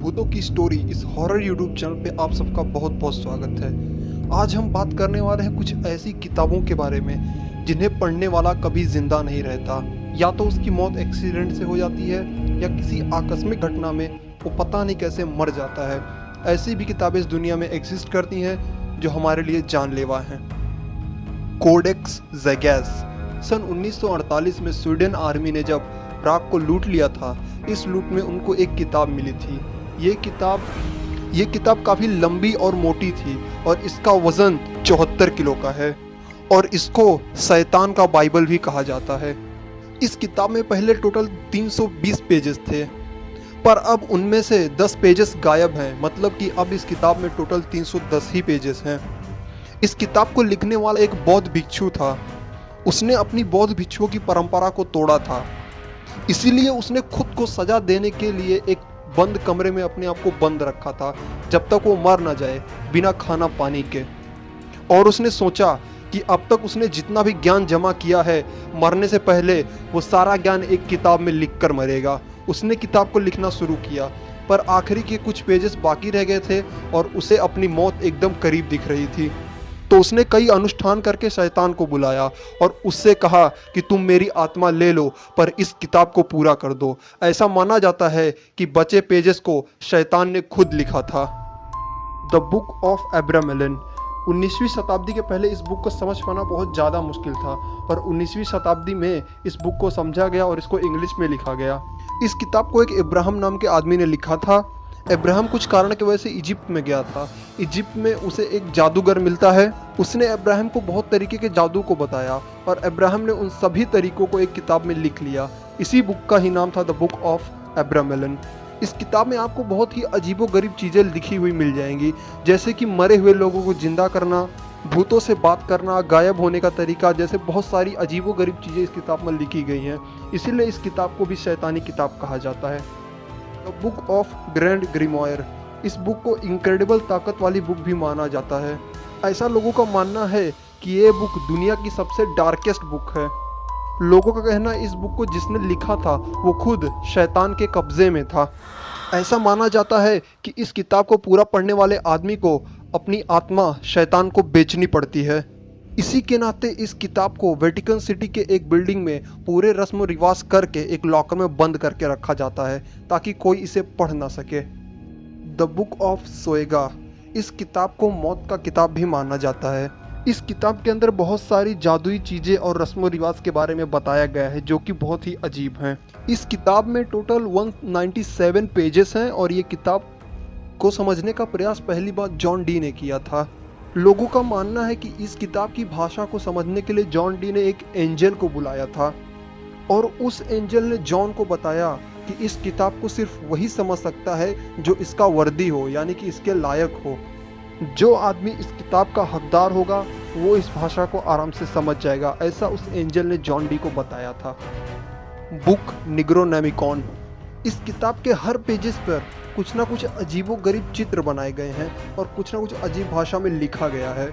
भूतों की स्टोरी इस हॉरर यूट्यूब चैनल पे आप सबका बहुत बहुत स्वागत है। आज हम बात करने वाले हैं कुछ ऐसी किताबों के बारे में जिन्हें पढ़ने वाला कभी जिंदा नहीं रहता, या तो उसकी मौत एक्सीडेंट से हो जाती है या किसी आकस्मिक घटना में वो पता नहीं कैसे मर जाता है। ऐसी भी किताबें इस दुनिया में एग्जिस्ट करती हैं जो हमारे लिए जानलेवा हैं। कोडेक्स ज़ैगैस। सन 1948 में स्वीडन आर्मी ने जब प्राग को लूट लिया था, इस लूट में उनको एक किताब मिली थी। ये किताब काफ़ी लंबी और मोटी थी और इसका वज़न 74 किलो का है और इसको शैतान का बाइबल भी कहा जाता है। इस किताब में पहले टोटल 320 पेजेस थे, पर अब उनमें से 10 पेजेस गायब हैं, मतलब कि अब इस किताब में टोटल 310 ही पेजेस हैं। इस किताब को लिखने वाला एक बौद्ध भिक्षु था। उसने अपनी बौद्ध भिक्षुओं की परंपरा को तोड़ा था, इसीलिए उसने खुद को सजा देने के लिए एक बंद कमरे में अपने आप को बंद रखा था जब तक वो मर ना जाए बिना खाना पानी के। और उसने सोचा कि अब तक उसने जितना भी ज्ञान जमा किया है, मरने से पहले वो सारा ज्ञान एक किताब में लिख कर मरेगा। उसने किताब को लिखना शुरू किया, पर आखिरी के कुछ पेजेस बाकी रह गए थे और उसे अपनी मौत एकदम करीब दिख रही थी। तो उसने कई अनुष्ठान करके शैतान को बुलाया और उससे कहा कि तुम मेरी आत्मा ले लो, पर इस किताब को पूरा कर दो। ऐसा माना जाता है कि बचे पेजेस को शैतान ने खुद लिखा था। The book of Abramelin. 19वीं शताब्दी के पहले इस बुक को समझ पाना बहुत ज़्यादा मुश्किल था, पर 19वीं शताब्दी में इस बुक को समझा गया और इसको इंग्लिश में लिखा गया। इस किताब को एक इब्राहिम नाम के आदमी ने लिखा था। इब्राहिम कुछ कारण की वजह से इजिप्ट में गया था। इजिप्ट में उसे एक जादूगर मिलता है। उसने इब्राहिम को बहुत तरीके के जादू को बताया और इब्राहिम ने उन सभी तरीकों को एक किताब में लिख लिया। इसी बुक का ही नाम था द बुक ऑफ एब्रामेलिन। इस किताब में आपको बहुत ही अजीबोगरीब चीज़ें लिखी हुई मिल जाएंगी, जैसे कि मरे हुए लोगों को जिंदा करना, भूतों से बात करना, गायब होने का तरीका, जैसे बहुत सारी अजीबोगरीब चीज़ें इस किताब में लिखी गई हैं। इसीलिए इस किताब को भी शैतानी किताब कहा जाता है। The book of grand grimoire. इस बुक को इनक्रेडिबल ताकत वाली बुक भी माना जाता है। ऐसा लोगों का मानना है कि ये बुक दुनिया की सबसे डार्केस्ट बुक है। लोगों का कहना है इस बुक को जिसने लिखा था वो खुद शैतान के कब्जे में था। ऐसा माना जाता है कि इस किताब को पूरा पढ़ने वाले आदमी को अपनी आत्मा शैतान को बेचनी पड़ती है। इसी के नाते इस किताब को वेटिकन सिटी के एक बिल्डिंग में पूरे रस्म रिवाज करके एक लॉकर में बंद करके रखा जाता है ताकि कोई इसे पढ़ ना सके। The book of Soyga. इस किताब को मौत का किताब भी माना जाता है। इस किताब के अंदर बहुत सारी जादुई चीज़ें और रस्म रिवाज के बारे में बताया गया है जो कि बहुत ही अजीब हैं। इस किताब में टोटल 197 पेजेस हैं और ये किताब को समझने का प्रयास पहली बार जॉन डी ने किया था। लोगों का मानना है कि इस किताब की भाषा को समझने के लिए जॉन डी ने एक एंजल को बुलाया था और उस एंजल ने जॉन को बताया कि इस किताब को सिर्फ वही समझ सकता है जो इसका वर्दी हो, यानी कि इसके लायक हो। जो आदमी इस किताब का हकदार होगा वो इस भाषा को आराम से समझ जाएगा, ऐसा उस एंजल ने जॉन डी को बताया था। बुक निग्रोनोमिकॉन। इस किताब के हर पेजेस पर कुछ ना कुछ अजीबोगरीब चित्र बनाए गए हैं और कुछ ना कुछ अजीब भाषा में लिखा गया है।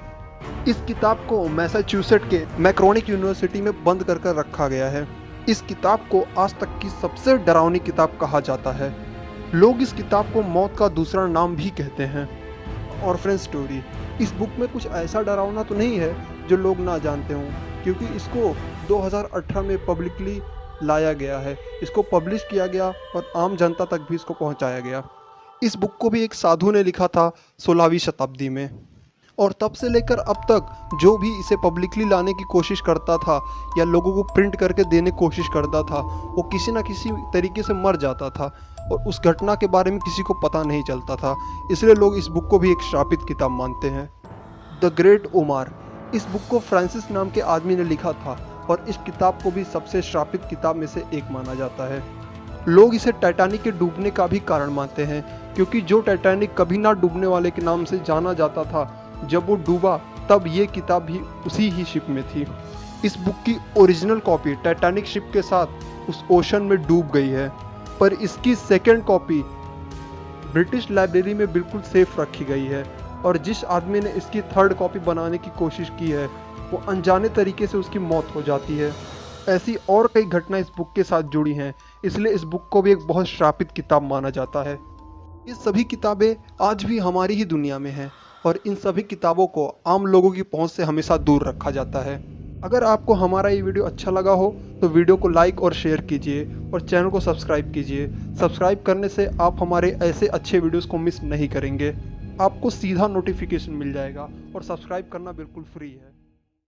इस किताब को मैसाचुसेट्स के मैक्रोनिक यूनिवर्सिटी में बंद कर रखा गया है। इस किताब को आज तक की सबसे डरावनी किताब कहा जाता है। लोग इस किताब को मौत का दूसरा नाम भी कहते हैं। Orphan story. इस बुक में कुछ ऐसा डरावना तो नहीं है जो लोग ना जानते हों, क्योंकि इसको 2018 में पब्लिकली लाया गया है। इसको पब्लिश किया गया और आम जनता तक भी इसको पहुंचाया गया। इस बुक को भी एक साधु ने लिखा था 16वीं शताब्दी में, और तब से लेकर अब तक जो भी इसे पब्लिकली लाने की कोशिश करता था या लोगों को प्रिंट करके देने की कोशिश करता था, वो किसी न किसी तरीके से मर जाता था और उस घटना के बारे में किसी को पता नहीं चलता था। इसलिए लोग इस बुक को भी एक श्रापित किताब मानते हैं। The great Omar. इस बुक को फ्रांसिस नाम के आदमी ने लिखा था और इस किताब को भी सबसे श्रापित किताब में से एक माना जाता है। लोग इसे टाइटैनिक के डूबने का भी कारण मानते हैं, क्योंकि जो टाइटैनिक कभी ना डूबने वाले के नाम से जाना जाता था, जब वो डूबा तब ये किताब भी उसी ही शिप में थी। इस बुक की ओरिजिनल कॉपी टाइटैनिक शिप के साथ उस ओशन में डूब गई है, पर इसकी सेकेंड कॉपी ब्रिटिश लाइब्रेरी में बिल्कुल सेफ रखी गई है और जिस आदमी ने इसकी थर्ड कॉपी बनाने की कोशिश की है वो अनजाने तरीके से उसकी मौत हो जाती है। ऐसी और कई घटनाएं इस बुक के साथ जुड़ी हैं, इसलिए इस बुक को भी एक बहुत श्रापित किताब माना जाता है। ये सभी किताबें आज भी हमारी ही दुनिया में हैं और इन सभी किताबों को आम लोगों की पहुंच से हमेशा दूर रखा जाता है। अगर आपको हमारा ये वीडियो अच्छा लगा हो तो वीडियो को लाइक और शेयर कीजिए और चैनल को सब्सक्राइब कीजिए। सब्सक्राइब करने से आप हमारे ऐसे अच्छे वीडियोस को मिस नहीं करेंगे। आपको सीधा नोटिफिकेशन मिल जाएगा और सब्सक्राइब करना बिल्कुल फ्री है।